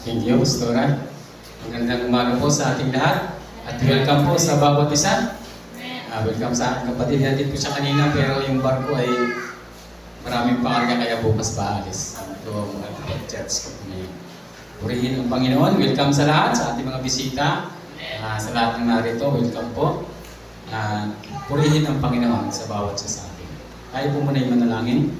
Thank you, Pastora. Magandang umaga po sa ating lahat. At welcome po sa bawat isa. Welcome sa aking kapatid. Natin po siya kanina pero yung barko ay maraming pakarga kaya bukas pa alis. Ito ang church ko po ngayon. Purihin ang Panginoon. Welcome sa lahat, sa ating mga bisita. Sa lahat ng narito, welcome po. Purihin ang Panginoon sa bawat isa sa atin. Tayo po muna yung manalangin.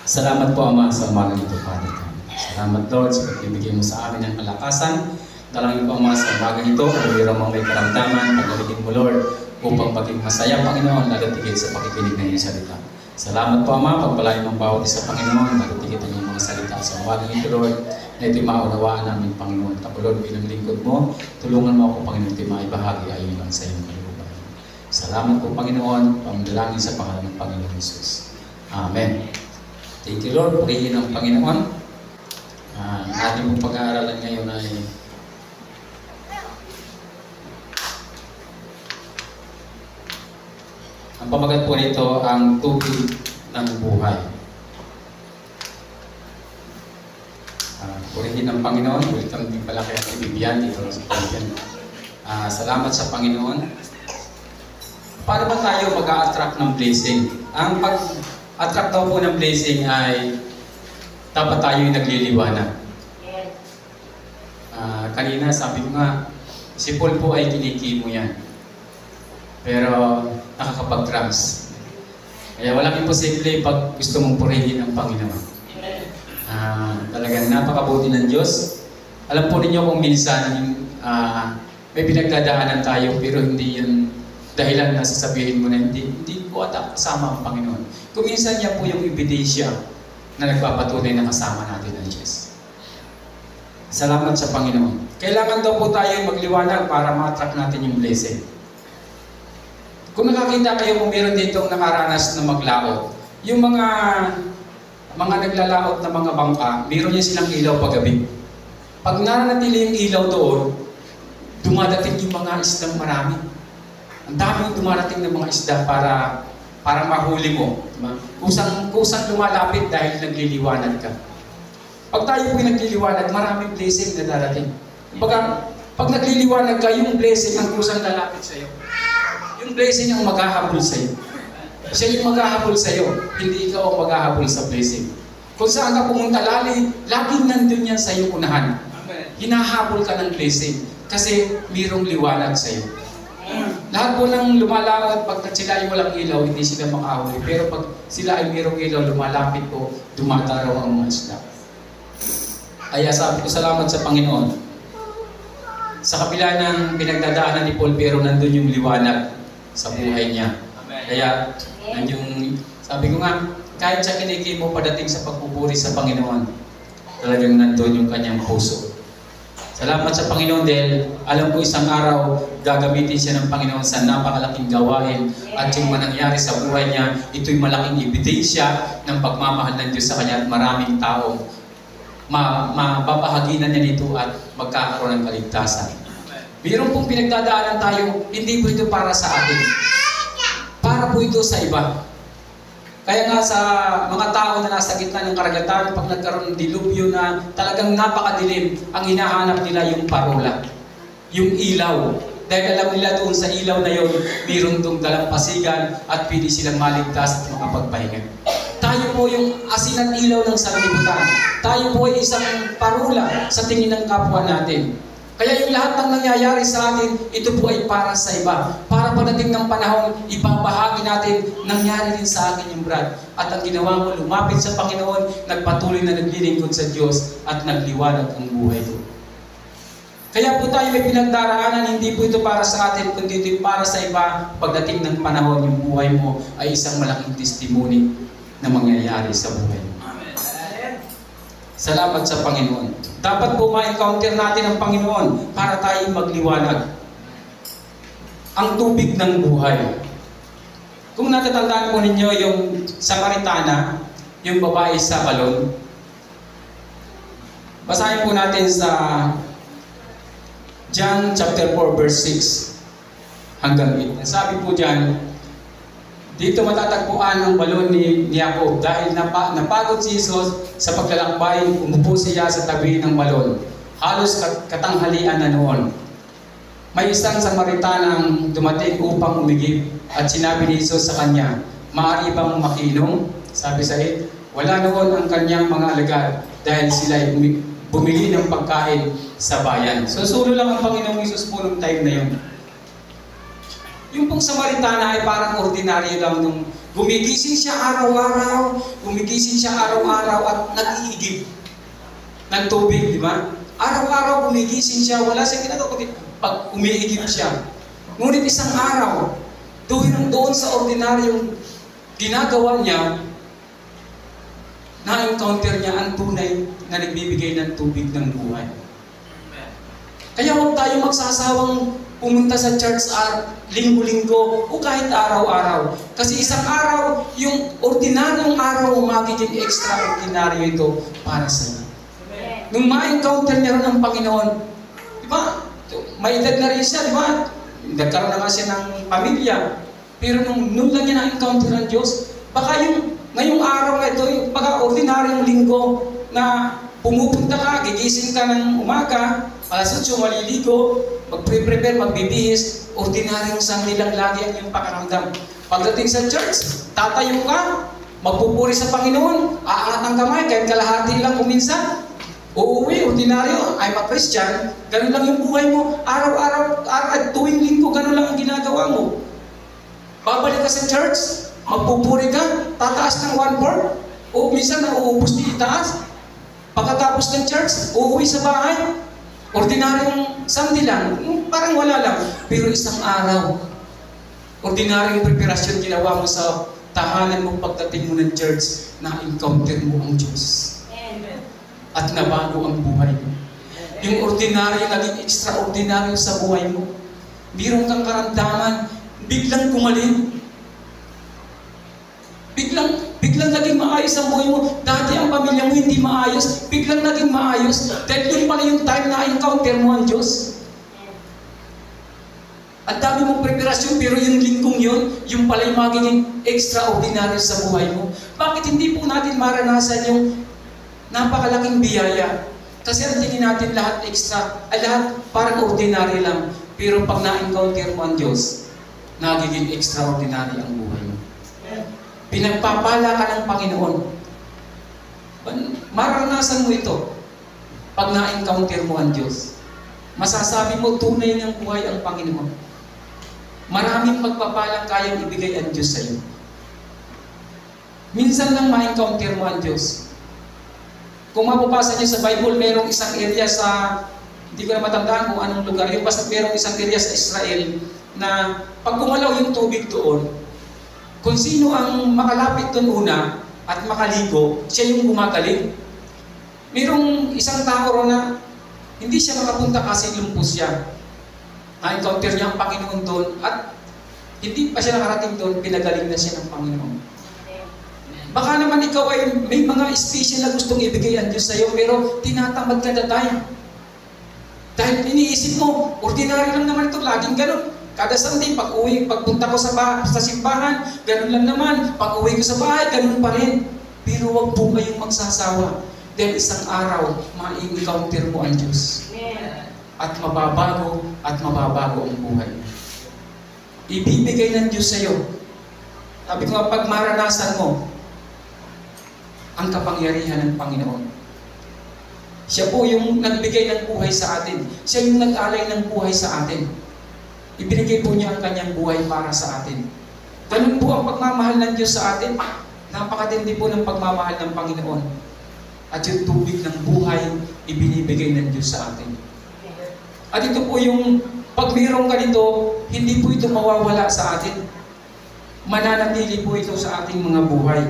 Salamat po Ama sa umaga nito, Father. Salamat Lord sa pagbibigay mo sa amin ng kalakasan. Dalangin po Ama sa umaga nito, ang mayroong mga may karamdaman, pagdaligin mo Lord, upang maging masaya Panginoon, lalatigit sa pakikinig ng iyong salita. Salamat po Ama, pagpalain ng bawat isa Panginoon, lalatigit ang iyong mga salita sa umaga nito Lord, na ito'y maunawaan namin Panginoon. Tapos Lord, bilang lingkod mo, tulungan mo ako Panginoon, ito'y maibahagi ayon lang sa iyong kalooban. Salamat po Panginoon, pamdalangin sa pangalan ng Panginoon Jesus. Amen. Thank you Lord, purihin ang Panginoon. Ating mong pag-aaralan ngayon ay ang pamagat po nito ang tubig ng buhay. Purihin ang Panginoon. Welcome din pala kay Ate Bibian dito sa Pilipinas. Salamat sa Panginoon. Paano ba tayo mag-a-attract ng blessing? Ang pag-attract daw po ng blessing ay dapat tayo yung nagliliwanag. Kanina sabi ko nga, si Paul po ay kinikimo yan. Pero nakakapag-drums. Kaya walang imposible pag gusto mong purihin ang Panginoon. Talagang napakabuti ng Diyos. Alam po ninyo kung minsan may pinagdadaanan tayo pero hindi yun dahilan na sasabihin mo na hindi ko ata kasama ang Panginoon. Kung minsan yan po yung ebidensya na nagpapatunay na kasama natin ang Diyos. Salamat sa Panginoon. Kailangan daw po tayo magliwanag para ma-attract natin yung blessing. Kung nakakita kayo kung meron ditong nakaranas na maglaot, yung mga naglalaot na mga bangka, meron niya silang ilaw paggabi. Pag nananatili yung ilaw doon, dumadating yung mga isdang marami. Ang daming dumarating ng mga isda para mahuli mo. Kusang lumalapit dahil nagliliwanag ka. Pag tayo po'y nagliliwanag, maraming blessing na darating. Pag nagliliwanag ka, yung blessing ang kusang lalapit sa'yo. Yung blessing ang maghahabol sa'yo. Siya yung maghahabol sa'yo, hindi ikaw ang maghahabol sa blessing. Kung saan ka pumunta, laging nandun yan sa'yo unahan. Hinahabol ka ng blessing kasi mayroong liwanag sa'yo. Lahat po ng lumalakad, pag sila ay walang ilaw, hindi sila makahuli. Pero pag sila ay mayroong ilaw, lumalapit po, dumataraw ang mga isda. Kaya sabi ko, salamat sa Panginoon. Sa kabila ng pinagdadaanan ni Paul, pero nandun yung liwanag sa buhay niya. Kaya, sabi ko nga, kahit sa kinikimo padating sa pagpupuri sa Panginoon, talagang nandun yung kanyang puso. Salamat sa Panginoon dahil alam ko isang araw gagamitin siya ng Panginoon sa napakalaking gawain at yung manangyari sa buhay niya, ito'y malaking ebidensya ng pagmamahal ng Diyos sa kanya at maraming tao mababahaginan niya nito at magkakaroon ng kaligtasan. Mayroon pong pinagdadaanan tayo, hindi po ito para sa atin. Para po ito sa iba. Kaya nga sa mga tao na nasa gitna ng karagatan, pag nagkaroon ng dilubyo na talagang napakadilim, ang hinahanap nila yung parola, yung ilaw. Dahil alam nila doon sa ilaw na yun, mayroon doong dalampasigan at pwede silang maligtas at makapagpahinga. Tayo po yung asin at ilaw ng sanlibutan. Tayo po ay isang parola sa tingin ng kapwa natin. Kaya yung lahat ng nangyayari sa atin, ito po ay para sa iba. Para pagdating ng panahon, ibabahagi natin, nangyari din sa akin yung Brad. At ang ginawa mo, lumapit sa Panginoon, nagpatuloy na naglilingkod sa Diyos at nagliwanag ang buhay ko. Kaya po tayo may pinagdaraanan, hindi po ito para sa atin, kundi ito para sa iba. Pagdating ng panahon, yung buhay mo ay isang malaking testimony na mangyayari sa buhay mo. Salamat sa Panginoon. Dapat po ma-encounter natin ang Panginoon para tayo magliwanag. Ang tubig ng buhay. Kung natatandaan po ninyo yung Samaritana, yung babae sa balon, basahin po natin sa John chapter 4 verse 6 hanggang 8. Sabi po dyan, dito matatagpuan ang balon ni Jacob dahil napagod si Jesus sa paglalakbay, umupo siya sa tabi ng balon. halos katanghalian na noon. May isang Samaritanang dumating upang umigib at sinabi ni Jesus sa kanya, "Maaari bang makinom?" Sabi sa it, wala noon ang kanyang mga alagad dahil sila ay bumili ng pagkain sa bayan. So sulo lang ang Panginoong Jesus po nung time na yun. Yung pong Samaritana ay parang ordinaryo lang nung gumigising siya araw-araw at nag-iigib ng tubig, di ba? Araw-araw gumigising siya, wala siyang ginagawa kundi pag umiigib siya. Ngunit isang araw, doon sa ordinaryong ginagawa niya, na-encounter niya ang tunay na nagbibigay ng tubig ng buhay. Kaya huwag tayo magsasawang pumunta sa church linggo-linggo o kahit araw-araw. Kasi isang araw, yung ordinaryong araw, magiging extraordinaryo ito para sa iyo. Nung ma-encounter niya rin ang Panginoon, di ba? May edad na rin siya, di ba? Nagkaroon na nga siya ng pamilya. Pero nung lang niya na-encounter ang Diyos, baka ngayong araw na ito, yung pagka-ordinaryong linggo na pumupunta ka, gigising ka ng umaga, alas 8, maliligo, mag-prepare, magbibihis, ordinaryong Sunday lang lagi ang iyong pakaramdam. Pagdating sa church, tatayo ka, magpupuri sa Panginoon, aangat ang kamay, kahit kalahati lang kuminsan, uuwi, ordinaryo, I'm a Christian, ganun lang yung buhay mo, araw-araw, tuwing linggo, ganun lang ang ginagawa mo. Babalik ka sa church, magpupuri ka, tataas ng 1/4, o minsan nauubos din itaas. Pagkatapos ng church, uuwi sa bahay, ordinaryong Sunday lang, parang wala lang. Pero isang araw, ordinaryong preparasyon ginawa mo sa tahanan mo pagdating mo ng church, na-encounter mo ang Diyos. At nabago ang buhay mo. Yung ordinaryo naging extraordinaryo sa buhay mo. Mayroon kang karamdaman, biglang gumaling. Biglang naging maayos ang buhay mo. Dati ang pamilya mo hindi maayos, biglang naging maayos. Dahil yun pala yung time na encounter mo ang Diyos. Ang dami mong preparasyon, pero yung linggong yun, yung pala yung magiging extraordinary sa buhay mo. Bakit hindi po natin maranasan yung napakalaking biyaya? Kasi ang tingin natin lahat lahat parang ordinary lang. Pero pag na-encounter mo ang Diyos, nagiging extraordinary ang buhay mo. Pinagpapala ka ng Panginoon. Maranasan mo ito. Pag na-encounter mo ang Diyos, masasabi mo tunay ng buhay ang Panginoon. Maraming pagpapalang kayang ibigay ang Diyos sa iyo. Minsan lang ma-encounter mo ang Diyos. Kung mapapasa niyo sa Bible, merong isang area sa, hindi ko na matandaan kung anong lugar, yung basta merong isang area sa Israel na pag kumalaw yung tubig doon, kung sino ang makalapit doon una at makaligo, siya yung gumagaling. Mayroong isang tao ro na hindi siya makapunta kasi lumpos siya. Na-encounter niya ang Panginoon doon at hindi pa siya nakarating doon, pinagaling na siya ng Panginoon. Baka naman ikaw ay may mga special na gustong ibigay ang Diyos sa iyo, pero tinatamad ka na tayo. Dahil iniisip mo, ordinary lang naman ito, laging ganun. Kada Sunday, pagpunta ko sa simbahan, ganun lang naman. Pag uwi ko sa bahay, ganun pa rin. Pero huwag po kayong magsasawa. Dahil isang araw, ma-encounter mo ang Diyos. At mababago ang buhay. Ibibigay ng Diyos sa iyo. Sabi ko nga, pag maranasan mo ang kapangyarihan ng Panginoon. Siya po yung nagbigay ng buhay sa atin. Siya yung nag-alay ng buhay sa atin. Ibinigay po niya ang kanyang buhay para sa atin. Ganun po ang pagmamahal ng Diyos sa atin. Napakatindi po ng pagmamahal ng Panginoon. At yung tubig ng buhay, ibinibigay ng Diyos sa atin. At ito po yung, pag mayroong ganito, hindi po ito mawawala sa atin. Mananatili po ito sa ating mga buhay.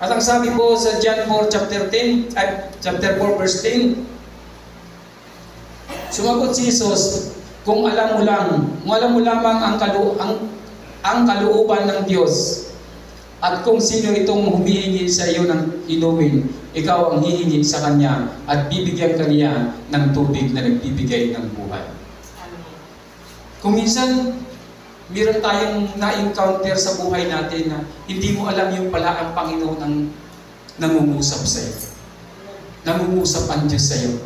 At ang sabi po sa John 4, chapter 4, verse 10, sumagot si Jesus, kung alam mo lamang ang kalooban ng Diyos, at kung sino itong humihingi sa iyo ng inumin, ikaw ang hihingi sa Kanya at bibigyan Kanya ng tubig na nagbibigay ng buhay. Kung minsan, meron tayong na-encounter sa buhay natin na hindi mo alam yung pala ang Panginoon ang nangungusap sa iyo. Nangungusap ang Diyos sa iyo.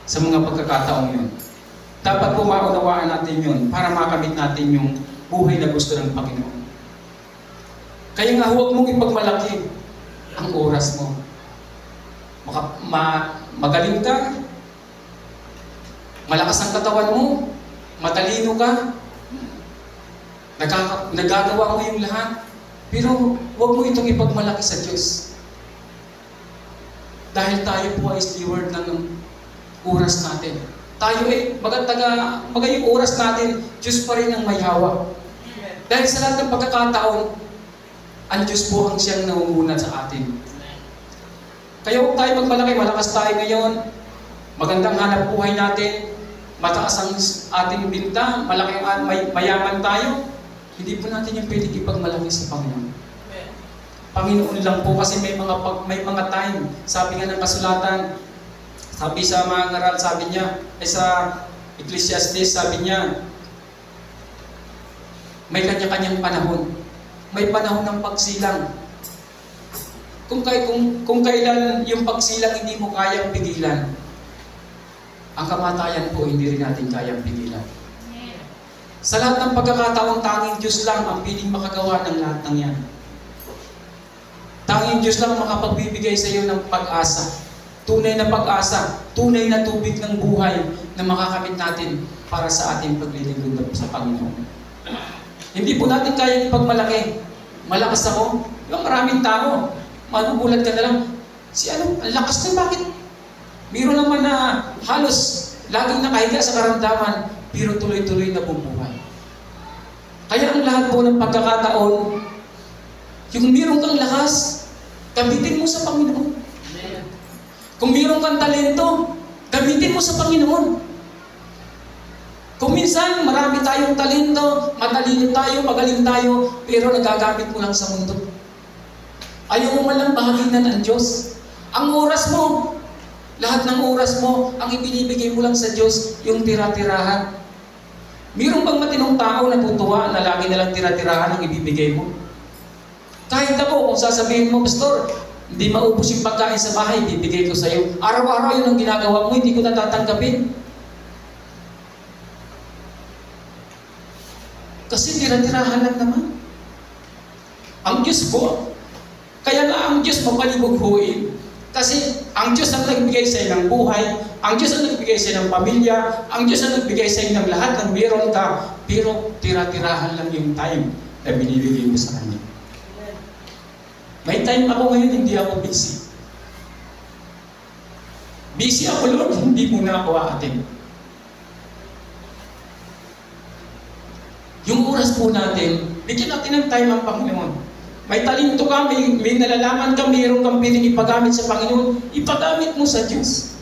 sa mga pagkakataong yun. Dapat po maunawaan natin yun para makamit natin yung buhay na gusto ng Panginoon. Kaya nga huwag mong ipagmalaki ang oras mo. Magaling ka, malakas ang katawan mo, matalino ka, nagagawa mo yung lahat, pero huwag mo itong ipagmalaki sa Diyos. Dahil tayo po ay steward ng oras natin. Tayo ay, baga yung oras natin, Diyos pa rin ang may hawak. Dahil sa lahat ng pagkakataon, ang Diyos po ang siyang namumunan sa atin. Kaya huwag tayo magmalaki, malakas tayo ngayon, magandang hanap buhay natin, mataas ang ating binta, malaki ang mayaman tayo, hindi po natin yung pwedeng ipagmalaki sa Panginoon. Panginoon lang po kasi may mga time, sabi nga ng kasulatan, sabi sa mga ngaral, sabi niya, sa Ecclesiastes, sabi niya, may kanya-kanyang panahon. May panahon ng pagsilang. Kung kailan yung pagsilang hindi mo kayang pigilan, ang kamatayan po hindi rin natin kayang pigilan. Sa lahat ng pagkakataong tanging Diyos lang ang piling makagawa ng lahat ng yan. Tanging Diyos lang makapagbibigay sa iyo ng pag-asa. Tunay na pag-asa, tunay na tubig ng buhay na makakamit natin para sa ating paglilingkod sa Panginoon. Hindi po natin kaya ipagmalaki. Malakas ako. Yung maraming tao, magugulat ka na lang. Ang lakas na bakit? Biro naman na halos laging nakahiga sa karamdaman, pero tuloy-tuloy na bumuhay. Kaya ang lahat po ng pagkakataon, yung mayroon kang lakas, gamitin mo sa Panginoon. Kung mayroon kang talento, gamitin mo sa Panginoon. Kung minsan marami tayong talento, matalino tayo, magaling tayo, pero nagagamit mo lang sa mundo. Ayaw mo man lang bahaginan ng Diyos. Ang oras mo, lahat ng oras mo, ang ibinibigay mo lang sa Diyos, yung tira-tirahan. Mayroon bang matinong tao na tutuwa na lagi na lang tira-tirahan ang ibibigay mo? Kahit ako, kung sasabihin mo, Pastor, hindi maubos yung pagkain sa bahay, bibigay ko sa iyo. Araw-araw yun ang ginagawa mo, hindi ko natatanggapin. Kasi tira-tirahan lang naman. Ang Diyos po, kaya nga ang Diyos mapalibughuin. Kasi ang Diyos ang nagbigay sa iyo ng buhay, ang Diyos ang nagbigay sa iyo ng pamilya, ang Diyos ang nagbigay sa iyo ng lahat ng meron ka, pero tira-tirahan lang yung time na binibigay mo sa Kanya. May time ako ngayon, hindi ako busy. Busy ako, Lord, hindi mo na ako aatin. Yung oras po natin, bigyan natin ng time ang Panginoon. May talento ka, may nalalaman ka, mayroon kang piling ipagamit sa Panginoon, ipagamit mo sa Diyos.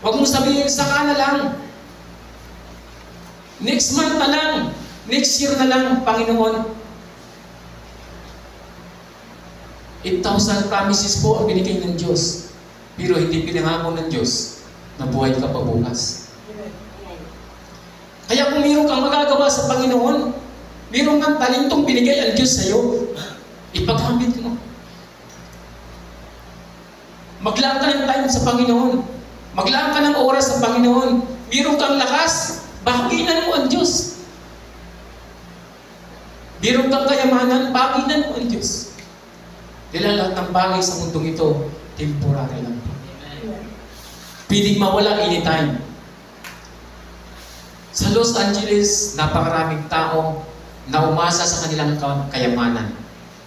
Huwag mo sabihin, saka na lang. Next month na lang. Next year na lang, Panginoon. 8,000 promises po ang binigay ng Diyos. Pero hindi pinangako ng Diyos na buhay ka pa bukas. Kaya kung mayroon kang magagawa sa Panginoon, mayroon kang talentong binigay ang Diyos sa iyo, ipagamit mo. Maglaan ka ng time sa Panginoon. Maglaan ka ng oras sa Panginoon. Mayroon kang lakas, bahaginan mo ang Diyos. Mayroon kang kayamanan, bahaginan mo ang Diyos. Dahil lahat ng bagay sa mundong ito, temporary lang. Piling mawala anytime. Sa Los Angeles, napakaraming tao na umasa sa kanilang kayamanan.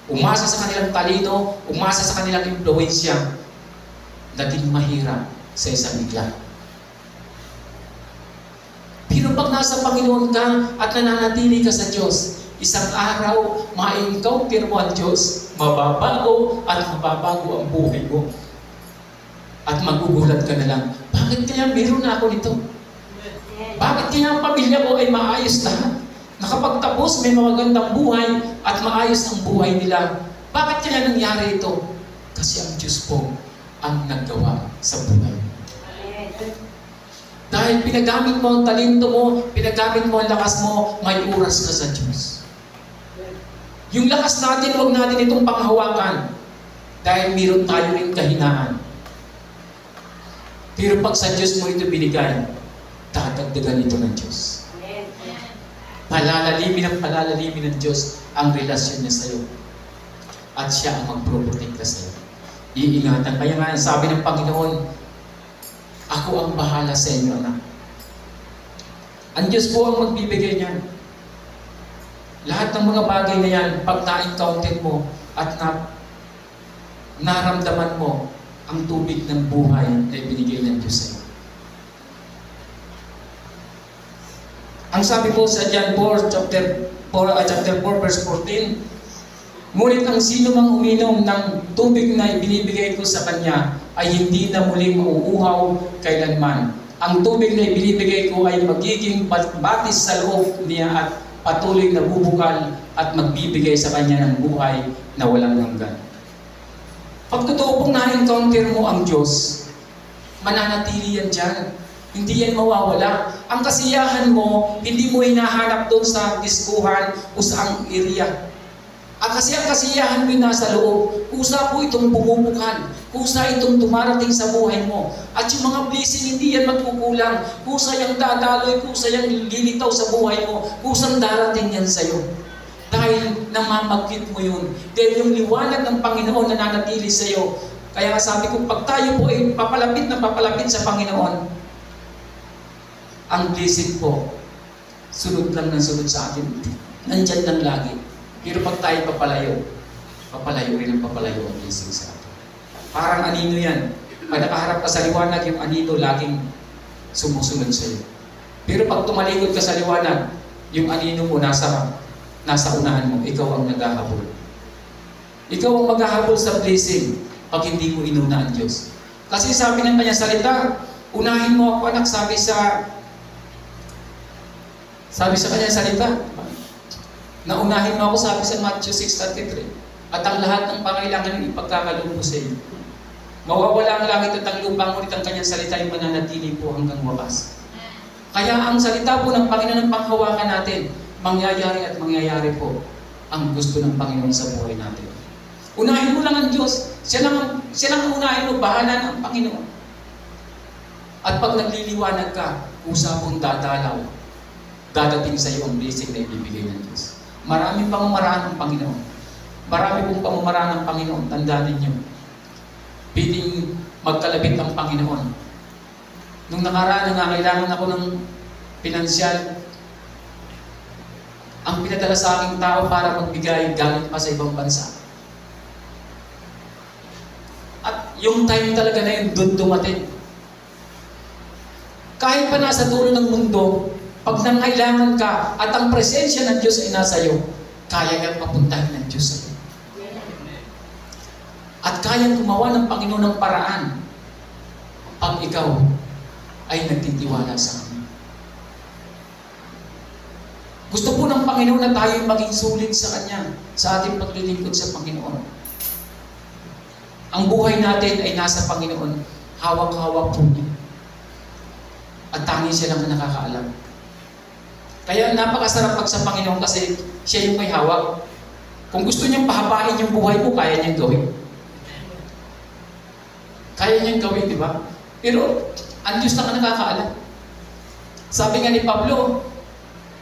Umasa sa kanilang talino, umasa sa kanilang impluensya, naging mahirap sa isang bigla. Pero pag nasa Panginoon ka at nananatili ka sa Diyos, isang araw, ma-encounter mo ang Diyos, mababago at mababago ang buhay mo. At magugulat ka na lang, bakit kaya meron na ako nito? Bakit kaya ang pamilya ko ay maayos lahat? Nakapagtapos, may magandang buhay at maayos ang buhay nila. Bakit kaya nangyari ito? Kasi ang Diyos po ang naggawa sa buhay. Dahil pinagamit mo ang talento mo, pinagamit mo ang lakas mo, may oras ka sa Diyos. Yung lakas natin, huwag natin itong panghawakan. Dahil meron tayo rin kahinaan. Pero pag sa Diyos mo ito binigay, dadagdagan ito ng Diyos. Palalalimin ng Diyos ang relasyon niya sa iyo. At siya ang magproprotekta sa iyo. Iingatan. Kaya nga, sabi ng Panginoon, ako ang bahala sa inyo, anak. Ang Diyos po ang magbibigay niyan. Lahat ng mga bagay na yan, pag na-encounter mo at naramdaman mo ang tubig ng buhay na ibinigay ng Diyos sa iyo. Ang sabi po sa John 4, chapter 4, verse 14, ngunit ang sino mang uminom ng tubig na ibinibigay ko sa kanya ay hindi na muling mauuhaw kailanman. Ang tubig na ibinibigay ko ay magiging batis sa loob niya at patuloy na bubukal at magbibigay sa kanya ng buhay na walang hanggan. Pag totoo pong na-encounter mo ang Diyos, mananatili yan dyan. Hindi yan mawawala. Ang kasiyahan mo, hindi mo hinahanap doon sa diskuhan o sa ang area. Kasi ang kasiyahan mo nasa loob, kusa po itong bumubukal, kusa itong dumarating sa buhay mo. At yung mga blessing, hindi yan magkukulang. Kusa yung dadaloy, kusa yung lilitaw sa buhay mo, kusang darating yan sa'yo. Dahil namamagkit mo yun. Dahil yung liwanag ng Panginoon na nanatili sa'yo. Kaya sabi ko, pag tayo po ay papalapit na papalapit sa Panginoon, ang blessing po, sunod lang ng sunod sa atin. Nandyan lang lagi. Pero pag tayo papalayo rin ang papalayo ang blessing sa atin. Parang anino yan. Pag nakaharap ka sa liwanag, yung anino laging sumusunod sa iyo. Pero pag tumalikod ka sa liwanag, yung anino mo nasa unahan mo, ikaw ang naghahabol. Ikaw ang maghahabol sa blessing pag hindi mo inuna ang Diyos. Kasi sabi ng kanyang salita, unahin mo ako anak, sabi sa kanyang salita, naunahin mo ako, sabi sa Matthew 6:33, at ang lahat ng pangailangan ng ipagkakaloob mo sa iyo. Mawawala ang langit at ang lupa, ngunit ang kanyang salita ay mananatili po hanggang wakas. Kaya ang salita po ng Panginoon ang panghawakan natin, mangyayari po ang gusto ng Panginoon sa buhay natin. Unahin mo lang ang Diyos. Siya lang unahin mo, bahala na ang Panginoon. At pag nagliliwanag ka, usapong dadalaw, dadating sa iyo ang blessing na ibibigay ng Diyos. Maraming pamamaraan ng Panginoon. Marami pong pamamaraan ng Panginoon. Tandaan ninyo. Piling magkalabit ang Panginoon. Nung nakaraan na kailangan ako ng pinansyal, ang pinadala sa aking tao para magbigay galing pa sa ibang bansa. At yung time talaga na yun, doon dumating. Kahit pa nasa dulo ng mundo, pag nangailangan ka at ang presensya ng Diyos ay nasa iyo, kaya kang mapuntahan ng Diyos sa iyo. At kayang gumawa ng Panginoon ng paraan pag ikaw ay nagtitiwala sa Kanya. Gusto po ng Panginoon na tayo maging sulit sa Kanya sa ating paglilingkod sa Panginoon. Ang buhay natin ay nasa Panginoon. Hawak-hawak po niya. At tanging siya lang ang nakakaalam. Kaya napakasarap pag sa Panginoon kasi siya yung may hawak. Kung gusto niyang pahabain yung buhay mo, kaya niyang gawin. Kaya niyang gawin, di ba? Pero ang Diyos lang ang nakakaalam. Sabi nga ni Pablo,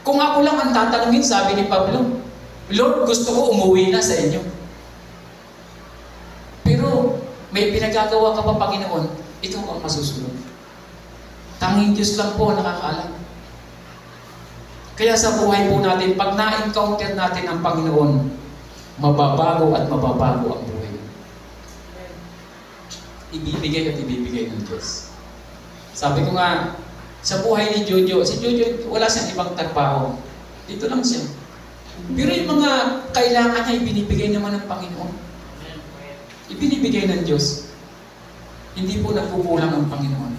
kung ako lang ang tatanungin, sabi ni Pablo, Lord, gusto ko umuwi na sa inyo. Pero may pinagagawa ka pa, Panginoon, ikaw ang masusunod. Tanging Diyos lang po ang nakakaalam. Kaya sa buhay po natin, pag na-encounter natin ang Panginoon, mababago at mababago ang buhay. Ibibigay at ibibigay ng Diyos. Sabi ko nga, sa buhay ni Jojo, si Jojo wala siyang ibang trabaho. Dito lang siya. Pero yung mga kailangan niya, ibinibigay naman ng Panginoon. Ibinibigay ng Diyos. Hindi po nagkukulang ang Panginoon.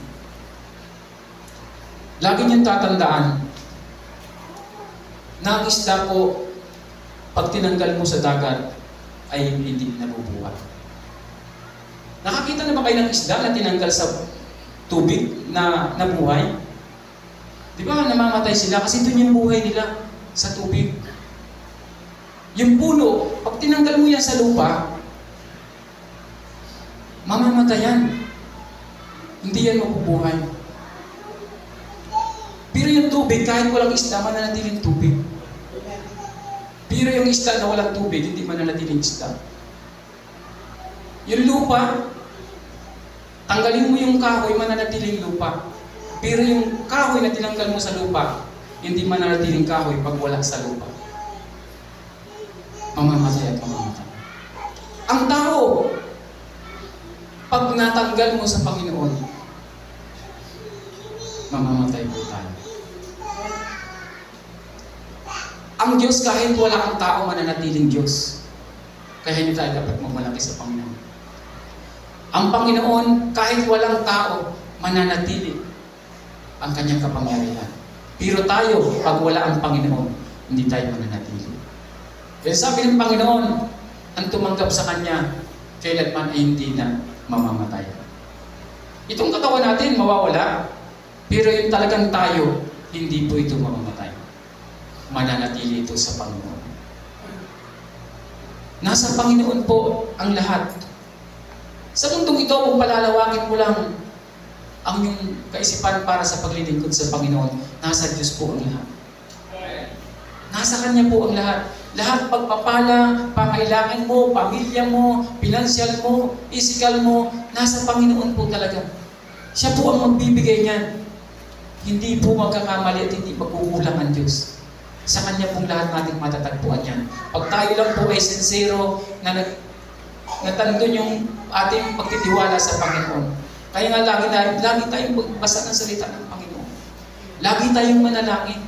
Lagi niyang tatandaan, na ang isda po, pag tinanggal mo sa dagat, ay hindi nabubuhay. Nakakita na ba kayo ng isda na tinanggal sa tubig na nabuhay? Di ba namamatay sila? Kasi doon yung buhay nila sa tubig. Yung puno, pag tinanggal mo yan sa lupa, mamamatay yan. Hindi yan mabubuhay. Pero yung tubig, kahit walang isda, mananatiling tubig. Pero yung isda na walang tubig, hindi mananatiling isda. Yung lupa, tanggalin mo yung kahoy, mananatiling lupa. Pero yung kahoy na tinanggal mo sa lupa, hindi mananatiling kahoy pag wala sa lupa. Mamamatay at mamamatay. Ang tao, pag natanggal mo sa Panginoon, mamamatay po tayo. Ang Diyos, kahit wala ang tao, mananatiling Diyos. Kaya hindi tayo dapat magmalaki sa Panginoon. Ang Panginoon, kahit walang tao, mananatili ang kanyang kapangyarihan. Pero tayo, pag wala ang Panginoon, hindi tayo mananatili. Kaya sabi ng Panginoon, ang tumanggap sa Kanya, kailanman ay hindi na mamamatay. Itong katawan natin, mawawala. Pero yung talagang tayo, hindi po ito mamamatay. Mananatili ito sa Panginoon. Nasa Panginoon po ang lahat. Sa mundong ito, kung palalawakin mo lang ang iyong kaisipan para sa paglilingkod sa Panginoon, nasa Diyos po ang lahat. Nasa Kanya po ang lahat. Lahat pagpapala, pangailangan mo, pamilya mo, pinansyal mo, physical mo, nasa Panginoon po talaga. Siya po ang magbibigay niyan. Hindi po magkakamali at hindi magkukulang ang Diyos. Sa Kanya pong lahat nating matatagpuan yan. Pag tayo lang po ay sincero na natandun yung ating pagtitiwala sa Panginoon. Kaya nga lagi tayong magbasa ng salita ng Panginoon. Lagi tayong manalangin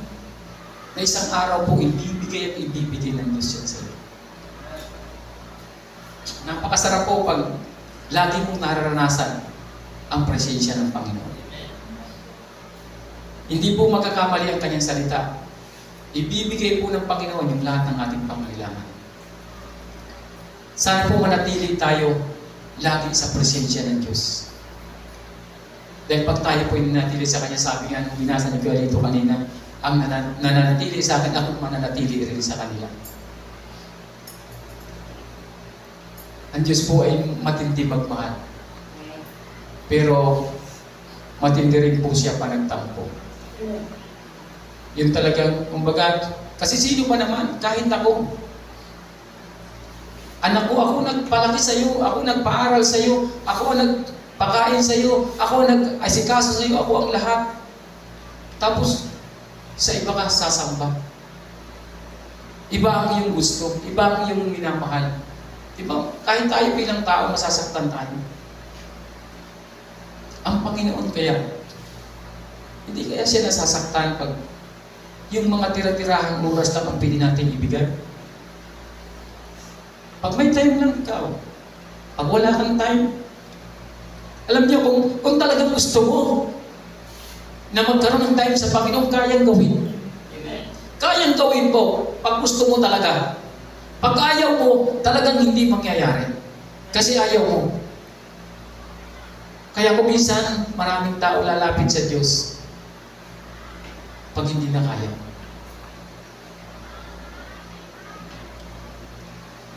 na isang araw po ibibigay at ibibigay ng Diyos yan sa iyo. Napakasarap po pag lagi mong nararanasan ang presensya ng Panginoon. Hindi po magkakamali ang Kanyang salita. Ibibigay po ng Panginoon yung lahat ng ating pangailangan. Sana po manatili tayo lagi sa presensya ng Diyos. Dahil pag tayo po nanatili sa Kanya, sabi nga nung binasa ni Kuya Lito kanina, ang nananatili sa akin, ako mananatili rin sa kanila. Ang Diyos po ay matindi magmahal. Pero matindi rin po siya panagtampo. Yun talagang, kumbaga, kasi sino ba naman, kahit ako, anak ko, ako nagpalaki sa iyo, ako nagpaaral sa iyo, ako nagpakain sa iyo, ako nag-asikaso sa iyo, ako ang lahat. Tapos, sa iba ka sasamba. Iba ang iyong gusto, iba ang iyong minamahal. Diba? Kahit tayo bilang tao, masasaktan tayo. Ang Panginoon kaya, hindi kaya siya nasasaktan pag yung mga tira-tirahang oras lang ang pili natin ibigay. Pag may time lang ikaw, pag wala kang time, alam niyo kung talagang gusto mo na magkaroon ng time sa Panginoon, kayang gawin. Kayang gawin po pag gusto mo talaga. Pag ayaw mo, talagang hindi mangyayari. Kasi ayaw mo. Kaya kung minsan, maraming tao lalapit sa Diyos pag hindi na kaya.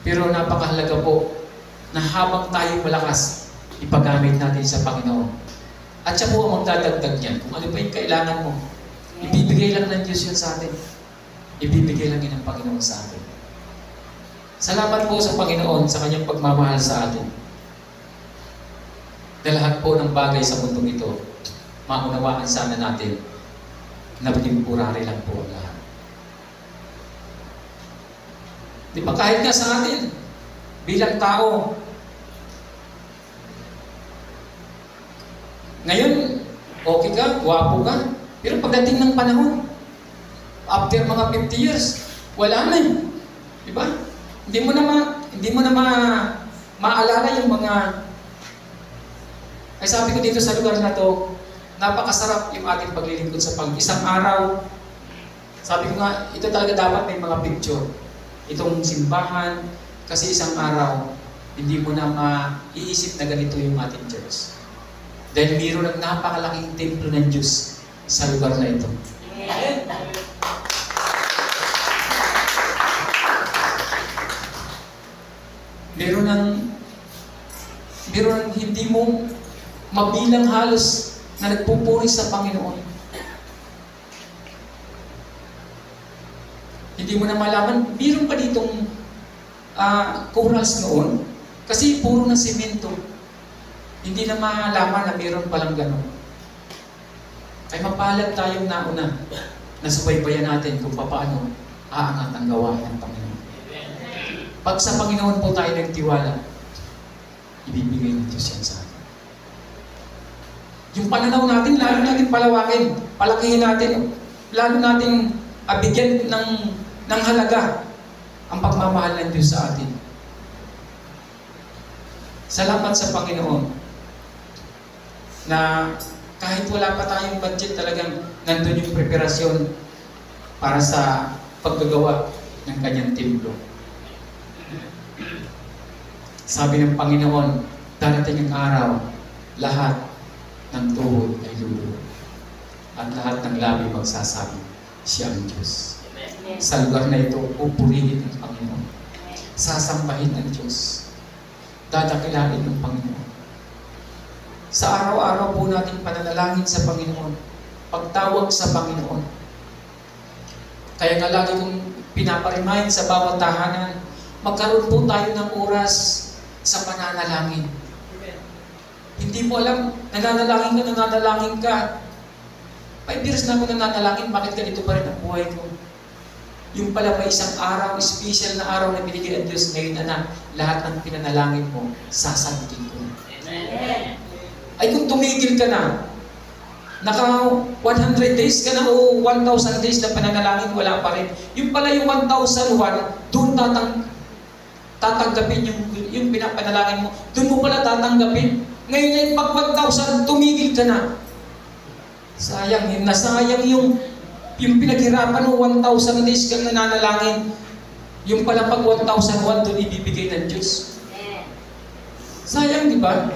Pero napakahalaga po na habang tayo malakas, ipagamit natin sa Panginoon. At siya po ang magdadagdag niyan. Kung ano pa yung kailangan mo, ibibigay lang ng Diyos yun sa atin. Ibibigay lang yun ng Panginoon sa atin. Salamat po sa Panginoon sa Kanyang pagmamahal sa atin. Na lahat po ng bagay sa mundong ito, maunawaan sana natin na temporary lang po ang lahat. Di ba kahit nga sa atin, bilang tao, ngayon, okay ka, gwapo ka, pero pagdating ng panahon, after mga 50 years, wala na eh. Di ba? Hindi mo na maalala yung mga. Ay sabi ko dito sa lugar na to, napakasarap yung ating paglilingkod sa isang araw. Sabi ko nga, ito talaga dapat may mga picture. Itong simbahan, kasi isang araw, hindi mo na maiisip na ganito yung ating church. Dahil mayroon ng napakalaking templo ng Diyos sa lugar na ito. Meron ng hindi mo mabilang halos na nagpupuri sa Panginoon. Hindi mo na malaman, meron pa ditong chorus noon, kasi puro na semento. Hindi na malaman na meron palang gano'n. Ay mapalad tayong nauna na subaybayan natin kung paano aangat ang gawa ng Panginoon. Pag sa Panginoon po tayo nagtiwala, ibibigay ng Diyos yan sa atin. Yung pananaw natin, lalo natin palawakin, palakihin natin, lalo natin bigyan ng halaga ang pagmamahal ng Diyos sa atin. Salamat sa Panginoon na kahit wala pa tayong budget, talagang nandun yung preparasyon para sa paggagawa ng kanyang templo. Sabi ng Panginoon, darating ang araw, lahat ng tuhod ay luluhod at lahat ng labi magsasabi, siya ang Diyos. Sa lugar na ito, pupurihin ng Panginoon. Sasambahin ng Diyos. Dadakilain ng Panginoon. Sa araw-araw po natin pananalangin sa Panginoon. Pagtawag sa Panginoon. Kaya nga lagi kong pinaparemind sa bawat tahanan, magkaroon po tayo ng oras sa pananalangin. Hindi mo alam, nananalangin ka. 5 years na ako nananalangin, bakit ganito pa rin ang buhay ko? Yung pala may isang araw, special na araw na binigay ang Diyos ngayon, anak, lahat ng pinanalangin mo, sasagutin ko. Amen. Ay kung tumigil ka na, naka 100 days ka na o 1,000 days na pananalangin, wala pa rin. Yung pala yung 1,001, doon tatanggapin yung pinapanalangin mo. Doon mo pala tatanggapin. Ngayon ay pag 1,000, tumigil ka na. Sayang, nasayang yung pinaghirapan mo 1,000 days kang nananalangin. Yung pala pag 1,001, doon ibibigay ng Diyos. Sayang, di ba?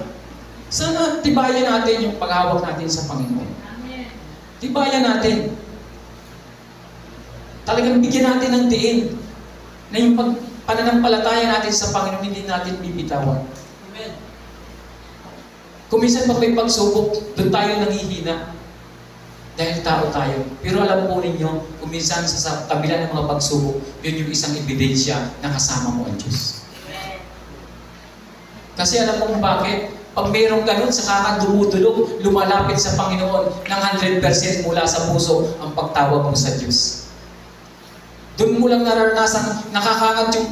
Sana tibayan natin yung paghawak natin sa Panginoon. Tibayan natin. Talagang bigyan natin ng diin na yung pananampalataya natin sa Panginoon, hindi natin bibitawan. Amen. Kung minsan pag may pagsubok, doon tayo nanghihina. Dahil tao tayo. Pero alam po ninyo, kung minsan sa kabila ng mga pagsubok, yun yung isang ebidensya na kasama mo ang Diyos. Amen. Kasi alam mo bakit? Pag mayroong ganun, saka ka dumudulog, lumalapit sa Panginoon ng 100% mula sa puso ang pagtawag mo sa Diyos. Doon mo lang nararanasan, nakakangat yung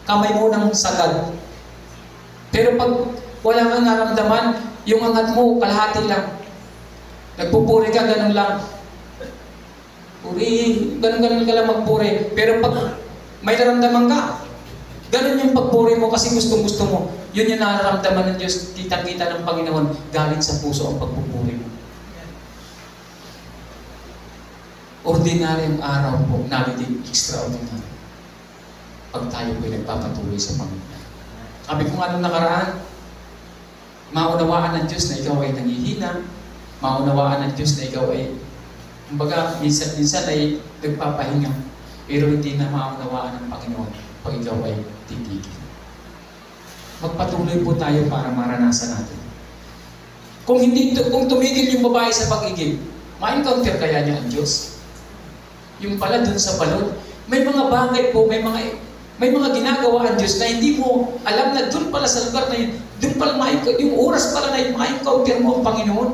kamay mo ng sagad. Pero pag wala kang naramdaman, yung angat mo, kalahati lang. Nagpupuri ka, ganun lang. Puri, ganun ka lang magpuri. Pero pag may naramdaman ka, ganun yung pagpuri mo kasi gustong-gusto mo. Yun yung nararamdaman ng Diyos, kitang-kita ng Panginoon, galing sa puso ang pagpupuri mo. Ordinaryong araw po, nabitin extraordinary. Pag tayo po'y nagpapatuloy sa Panginoon. Sabi ko nga nung nakaraan, maunawaan ng Diyos na ikaw ay nangihina, maunawaan ng Diyos na ikaw ay, kumbaga, minsan ay nagpapahinga, pero hindi na maunawaan ng Panginoon pag ikaw ay titigil. Magpatuloy po tayo para maranasan natin. Kung tumigil yung babae sa pag-igib, ma-encounter kaya niya ang Diyos? Yung pala dun sa balon, may mga bagay po, may mga ginagawa ang Diyos na hindi mo alam na dun pala sa lugar na yun, dun pala yung oras pala na yung ma-encounter mo ang Panginoon.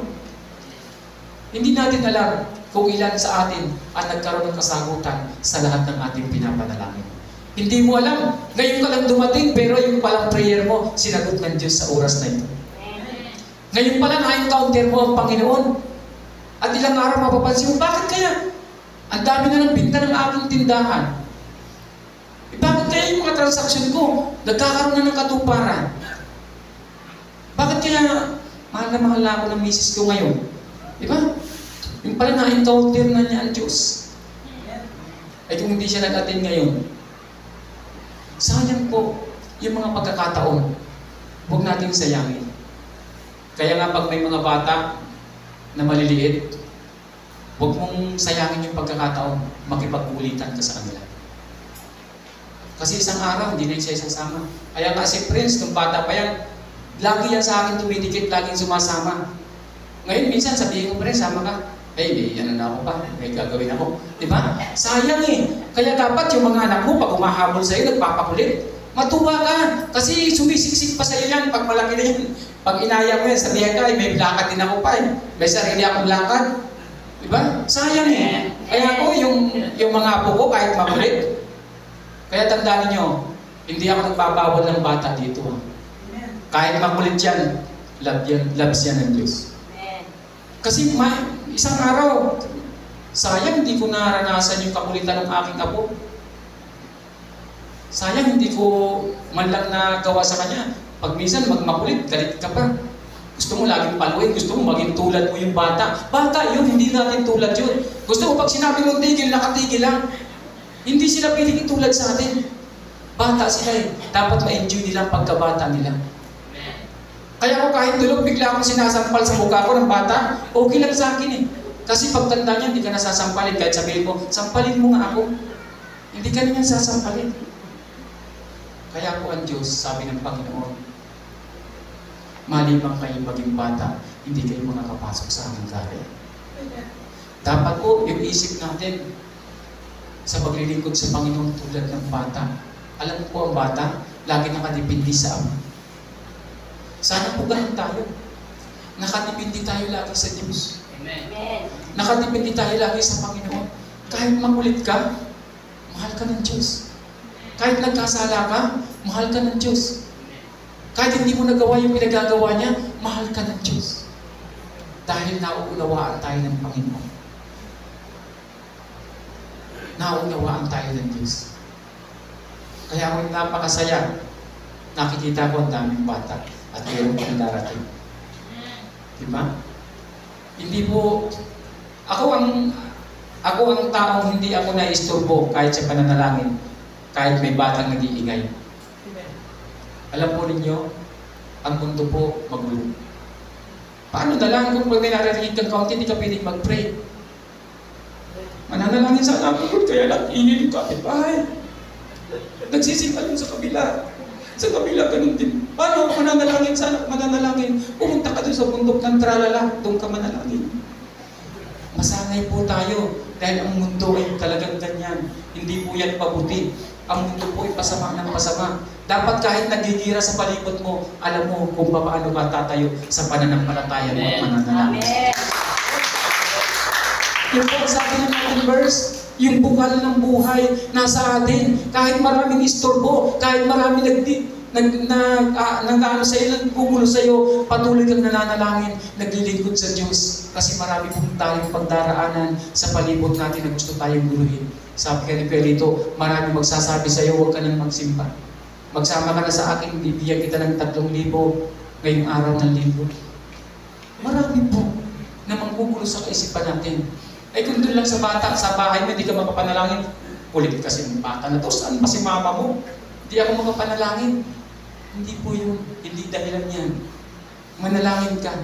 Hindi natin alam kung ilan sa atin ang nagkaroon ng kasagutan sa lahat ng ating pinapanalangin. Hindi mo alam. Ngayon ka lang dumating, pero yung palang prayer mo, sinagot ng Diyos sa oras na ito. Ngayon pala na-encounter mo ang Panginoon. At ilang araw mapapansin mo, bakit kaya? Ang dami na ng binta ng aking tindahan. Bakit kaya yung mga transaksyon ko, nagkakaroon na ng katuparan? Bakit kaya mahal na ako ng misis ko ngayon? Diba? Yung pala na-encounter na niya ang Diyos. Ay kung hindi siya nag-attend ngayon, sayang po yung mga pagkakataon. Huwag natin sayangin. Kaya nga pag may mga bata na maliliit, huwag mong sayangin yung pagkakataon, makipag-ulitan ka sa kanila. Kasi isang araw, hindi na siya isasama. Kaya nga si Prince, nung bata pa yan, Lagi yan sa akin dumidikit, laging sumasama. Ngayon, minsan sabihin ko, pre, sama ka. May ano na ako pa, may gagawin ako. Diba? Sayang eh. Kaya dapat yung mga anak mo, pag umahabol sa'yo, nagpapakulit. Matuwa ka. Kasi sumisiksik pa sa'yo yan pag malaki na yan. Pag inaya mo yan, sabihin ka, may lakad din ako pa eh. May sarili akong lakad. Diba? Sayang eh. Kaya ako, yung mga apo ko, kahit makulit. Kaya tandaan niyo, hindi ako nagbabawal ng bata dito. Kahit makulit yan, loves yan ng Diyos. Kasi isang araw, sayang hindi ko naranasan yung kakulitan ng aking apo. Sayang hindi ko man lang nagawa sa kanya. Pag minsan magmakulit, galit ka pa. Gusto mo laging paluin, gusto mo maging tulad mo yung bata. Bata yun, hindi natin tulad yun. Gusto mo pag sinabi mong tigil, nakatigil lang. Hindi sila piling tulad sa atin. Bata sila eh. Dapat ma-enjoy nila ang pagkabata nila. Kaya ako kahit tulog, bigla akong sinasampal sa mukha ko ng bata, okay lang sa akin eh. Kasi pagtanda niya, hindi ka nasasampalin. Kahit sabihin mo, sampalin mo nga ako. Hindi ka niyan sasampalin. Kaya po ang Diyos, sabi ng Panginoon, malimang kayo maging bata, hindi kayo makakapasok sa aming gari. Dapat po, yung isip natin sa paglilingkod sa Panginoon tulad ng bata. Alam po ang bata, lagi nakadepende sa Ama. Sana po ganun tayo. Nakadepende tayo lagi sa Diyos. Amen. Nakadepende tayo lagi sa Panginoon. Kahit makulit ka, mahal ka ng Diyos. Kahit nagkasala ka, mahal ka ng Diyos. Kahit hindi mo nagawa yung pinagagawa niya, mahal ka ng Diyos. Dahil nauunawaan tayo ng Panginoon. Nauunawaan tayo ng Diyos. Kaya ako napakasaya. Nakikita ko ang daming bata at mayroon pa na darating. Diba? Hindi po, ako ang taong hindi ako naisturbo kahit sa pananalangin, kahit may batang nag-iingay. Alam po ninyo, ang mundo po magulo. Paano na lang kung may naririnig kang kaunti, hindi ka pwedeng mag-pray? Mananalangin sa anak ko, kaya lang ingin yung kapitbahay. Nagsisimpan sa kabila. Sa kabila, ganun din. Paano ako mananalangin? Sana ako mananalangin. Pumunta ka doon sa bundok ng tralala, doon ka manalangin. Masanay po tayo dahil ang mundo ay talagang ganyan. Hindi po yan pabuti. Ang mundo po ay pasama ng pasama. Dapat kahit nagigira sa palibot mo, alam mo kung paano ka tatayo sa pananampalataya mo at mananalangin. Yung po sabi ng ating verse, yung bukal ng buhay nasa atin. Kahit maraming istorbo, kahit maraming nag-ano sa'yo, nagpugulo sa'yo, patuloy kang nananalangin, naglilingkod sa Diyos. Kasi marami pong tayong pagdaraanan sa palibot natin na gusto tayong guluhin. Sabi ka ni Pelito, marami magsasabi sa'yo, huwag ka nang magsimba. Magsama ka na sa akin, bibigyan kita ng 3,000 ngayong araw ng linggo. Marami po na manggugulo sa kaisipan natin. Ay kung doon lang sa bata, sa bahay mo, hindi ka makapanalangin. Kulit kasi ng bata na to. Saan pa si mama mo? Hindi ako makapanalangin. Hindi po yun. Hindi dahilan yan. Manalangin ka.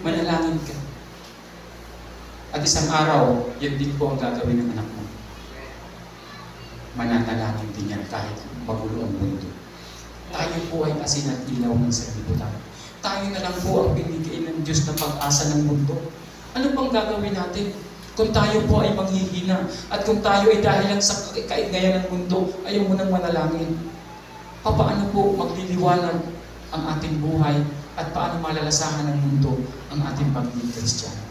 Manalangin ka. At isang araw, yan din po ang gagawin ng anak mo. Mananalangin din yan kahit magulo ang mundo. Tayo po ay asin at ilaw ng sanlibutan. Tayo na lang po ang binigay ng Diyos na pag-asa ng mundo. Ano pang gagawin natin? Kung tayo po ay manghihina at kung tayo ay dahilan sa kaingayan ng mundo, ayaw mo nang manalangin. Paano po magliliwanag ang ating buhay at paano malalasahan ng mundo ang ating pagiging Kristiyano?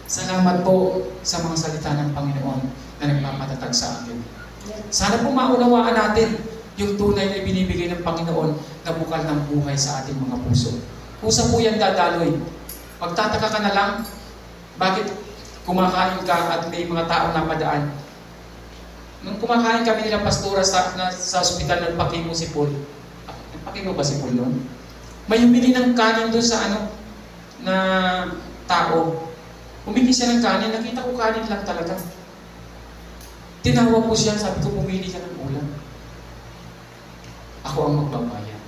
Salamat po sa mga salita ng Panginoon na nagpapatatag sa atin. Sana po maunawaan natin yung tunay na binibigay ng Panginoon na bukal ng buhay sa ating mga puso. Kusa po yan dadaloy. Magtataka ka na lang, bakit kumakain ka at may mga taong napadaan? Nung kumakain kami nilang pastora sa ospital ng Pakimo si Paul. Pakimo ba si Paul noon? May humili ng kanin doon sa na tao. Humili siya ng kanin, nakita ko kanin lang talaga. Tinawag ko siya, sabi ko, pumili ka ng ulam. Ako ang magbabayad.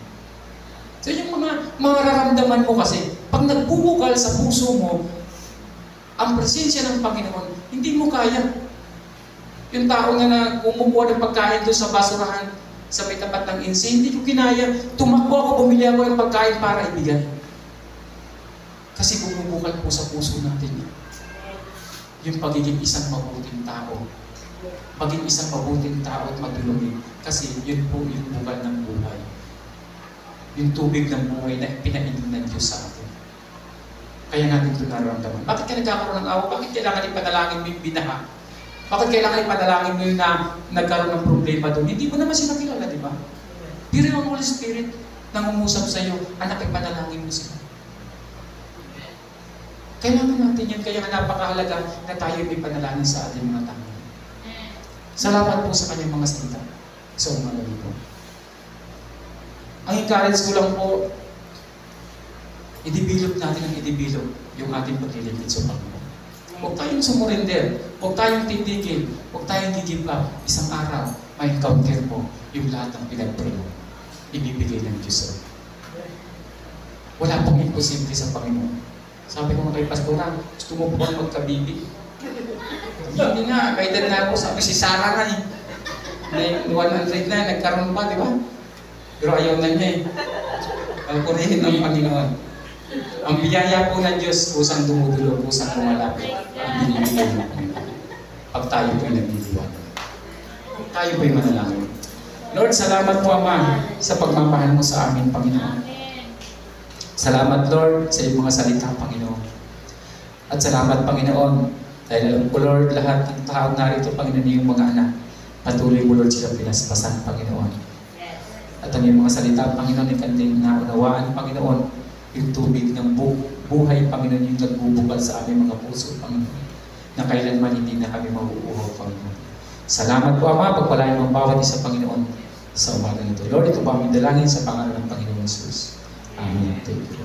So yung mga mararamdaman mo kasi, pag nagbubukal sa puso mo, ang presensya ng Panginoon, hindi mo kaya. Yung tao na kumukuha ng pagkain doon sa basurahan, sa may tapat ng insi. Hindi ko kinaya. Tumakbo ako, bumili ako ng pagkain para ibigay. Kasi bumubukal po sa puso natin yung pagiging isang mabuting tao. Maging isang mabuting tao at matulungin. Kasi yun po yung bukal ng buhay. Yung tubig ng buhay na pinainom ng Diyos sa atin. Kaya natin ito nararamdaman. Bakit ka nagkakaroon ng awa? Bakit kailangan ipanalangin mo yung binaha? Bakit kailangan ipanalangin mo yung na nagkaroon ng problema doon? Hindi mo naman sila kilala, di ba? Pero yung Holy Spirit nangungusap sa iyo, anak, ipanalangin mo sila. Kailangan natin yun, kaya napakahalaga na tayo may panalangin sa ating mga tao. Salamat po sa kanyang mga salita. So, mga lalito. Ang encourage ko lang po, i-develop natin ang i-develop yung ating paglilingkod sa Panginoon. Huwag tayong sumurinder, huwag tayong titigil, huwag tayong give up. Isang araw, may encounter mo yung lahat ng pinag-pray mo. Ibibigay ng Diyos. Wala pong imposible sa Panginoon. Sabi ko nga kay Pastora, gusto mo po bang magkabibi? Hindi nga, kailan na ako, sabi si Sarah na eh. 100 na, nagkaroon pa, di ba? Pero ayaw na niya eh. Pagpurihin ng Panginoon. Ang biyaya po ng Diyos, kusang dumudulo, kusang kumalapit. Ang binibigay ng Panginoon. Pag tayo po'y nagdidiwala. Tayo po'y manalangin. Lord, salamat po Ama sa pagmamahal mo sa amin, Panginoon. Salamat Lord sa iyong mga salita, Panginoon. At salamat, Panginoon, dahil alam ko Lord, lahat ng tao narito, Panginoon, yung mga anak, patuloy mo Lord silang pinaspasan, Panginoon. At ang iyong mga salita, Panginoon, ikanding naunawaan, Panginoon, yung tubig ng buhay, Panginoon, yung nagbubukal sa aming mga puso, Panginoon, na kailanman hindi na kami mauuhaw, Panginoon. Salamat po, Ama, pagpalain mo ang bawat isa, Panginoon, sa umaga nito. Lord, ito po aming dalangin sa pangalan ng Panginoon Jesus. Amen. Thank you.